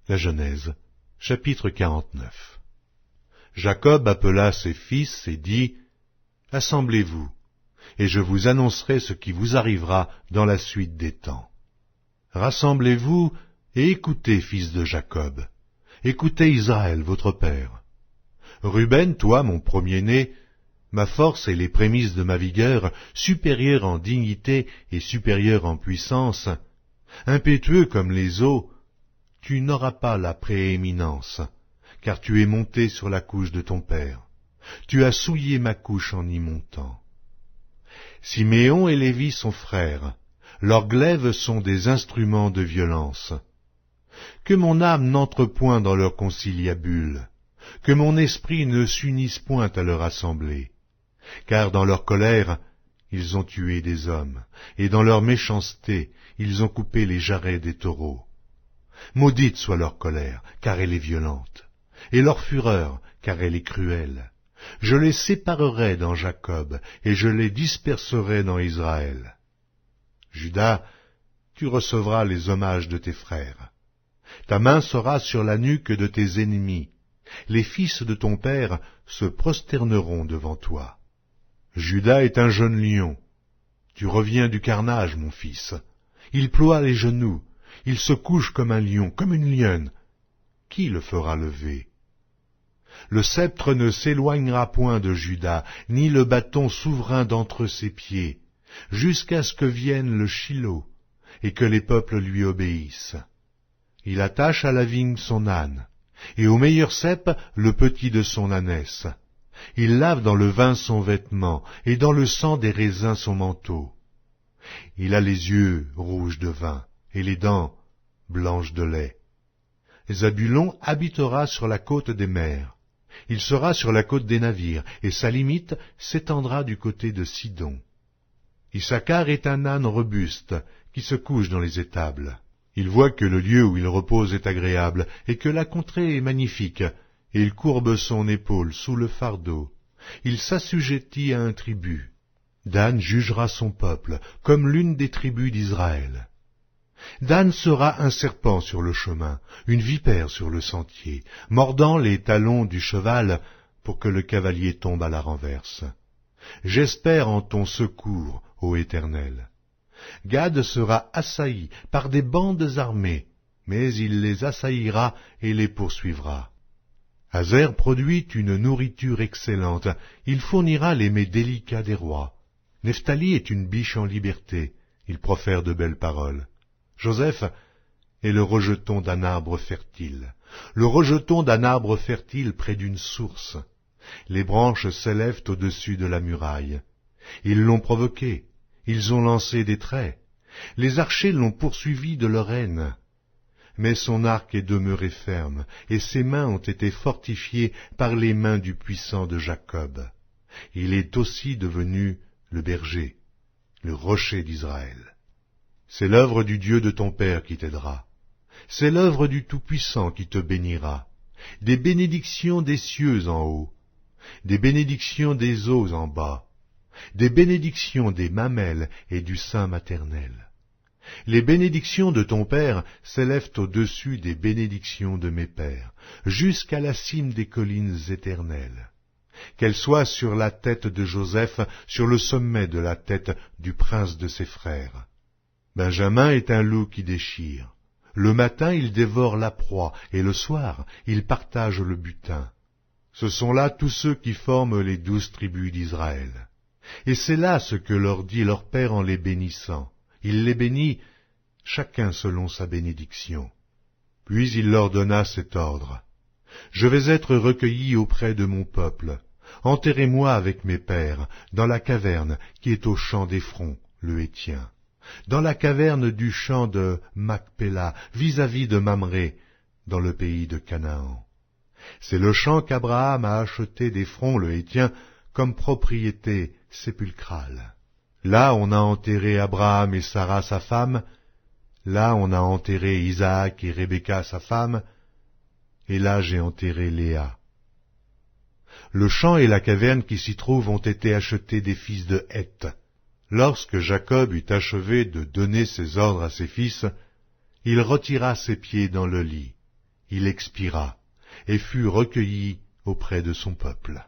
La Genèse, chapitre 49. Jacob appela ses fils et dit, « Assemblez-vous, et je vous annoncerai ce qui vous arrivera dans la suite des temps. Rassemblez-vous et écoutez, fils de Jacob, écoutez Israël, votre père. Ruben, toi, mon premier-né, ma force et les prémices de ma vigueur, supérieur en dignité et supérieur en puissance, impétueux comme les eaux, tu n'auras pas la prééminence, car tu es monté sur la couche de ton père. Tu as souillé ma couche en y montant. Siméon et Lévi sont frères, leurs glaives sont des instruments de violence. Que mon âme n'entre point dans leur conciliabule, que mon esprit ne s'unisse point à leur assemblée. Car dans leur colère, ils ont tué des hommes, et dans leur méchanceté, ils ont coupé les jarrets des taureaux. Maudite soit leur colère, car elle est violente, et leur fureur, car elle est cruelle. Je les séparerai dans Jacob, et je les disperserai dans Israël. Judas, tu recevras les hommages de tes frères. Ta main sera sur la nuque de tes ennemis. Les fils de ton père se prosterneront devant toi. Judas est un jeune lion. Tu reviens du carnage, mon fils. Il ploie les genoux. Il se couche comme un lion, comme une lionne. Qui le fera lever? Le sceptre ne s'éloignera point de Juda, ni le bâton souverain d'entre ses pieds, jusqu'à ce que vienne le Shilo, et que les peuples lui obéissent. Il attache à la vigne son âne, et au meilleur cep le petit de son ânesse. Il lave dans le vin son vêtement, et dans le sang des raisins son manteau. Il a les yeux rouges de vin, et les dents blanches de lait. Zabulon habitera sur la côte des mers. Il sera sur la côte des navires, et sa limite s'étendra du côté de Sidon. Issachar est un âne robuste, qui se couche dans les étables. Il voit que le lieu où il repose est agréable, et que la contrée est magnifique, et il courbe son épaule sous le fardeau. Il s'assujettit à un tribut. Dan jugera son peuple, comme l'une des tribus d'Israël. Dan sera un serpent sur le chemin, une vipère sur le sentier, mordant les talons du cheval pour que le cavalier tombe à la renverse. J'espère en ton secours, ô Éternel. Gad sera assailli par des bandes armées, mais il les assaillira et les poursuivra. Azer produit une nourriture excellente, il fournira les mets délicats des rois. Nephtali est une biche en liberté, il profère de belles paroles. Joseph est le rejeton d'un arbre fertile, le rejeton d'un arbre fertile près d'une source. Les branches s'élèvent au-dessus de la muraille. Ils l'ont provoqué, ils ont lancé des traits. Les archers l'ont poursuivi de leur haine. Mais son arc est demeuré ferme, et ses mains ont été fortifiées par les mains du puissant de Jacob. Il est aussi devenu le berger, le rocher d'Israël. C'est l'œuvre du Dieu de ton père qui t'aidera. C'est l'œuvre du Tout-Puissant qui te bénira. Des bénédictions des cieux en haut, des bénédictions des eaux en bas, des bénédictions des mamelles et du sein maternel. Les bénédictions de ton père s'élèvent au-dessus des bénédictions de mes pères, jusqu'à la cime des collines éternelles. Qu'elles soient sur la tête de Joseph, sur le sommet de la tête du prince de ses frères. Benjamin est un loup qui déchire. Le matin, il dévore la proie, et le soir, il partage le butin. Ce sont là tous ceux qui forment les 12 tribus d'Israël. Et c'est là ce que leur dit leur père en les bénissant. Il les bénit, chacun selon sa bénédiction. Puis il leur donna cet ordre. Je vais être recueilli auprès de mon peuple. Enterrez-moi avec mes pères, dans la caverne qui est au champ d'Éphron, le Héthien, dans la caverne du champ de Macpéla, vis-à-vis de Mamré, dans le pays de Canaan. C'est le champ qu'Abraham a acheté d'Éphron, le Héthien, comme propriété sépulcrale. Là on a enterré Abraham et Sarah sa femme, là on a enterré Isaac et Rebecca sa femme, et là j'ai enterré Léa. Le champ et la caverne qui s'y trouvent ont été achetés des fils de Heth. Lorsque Jacob eut achevé de donner ses ordres à ses fils, il retira ses pieds dans le lit. il expira et fut recueilli auprès de son peuple.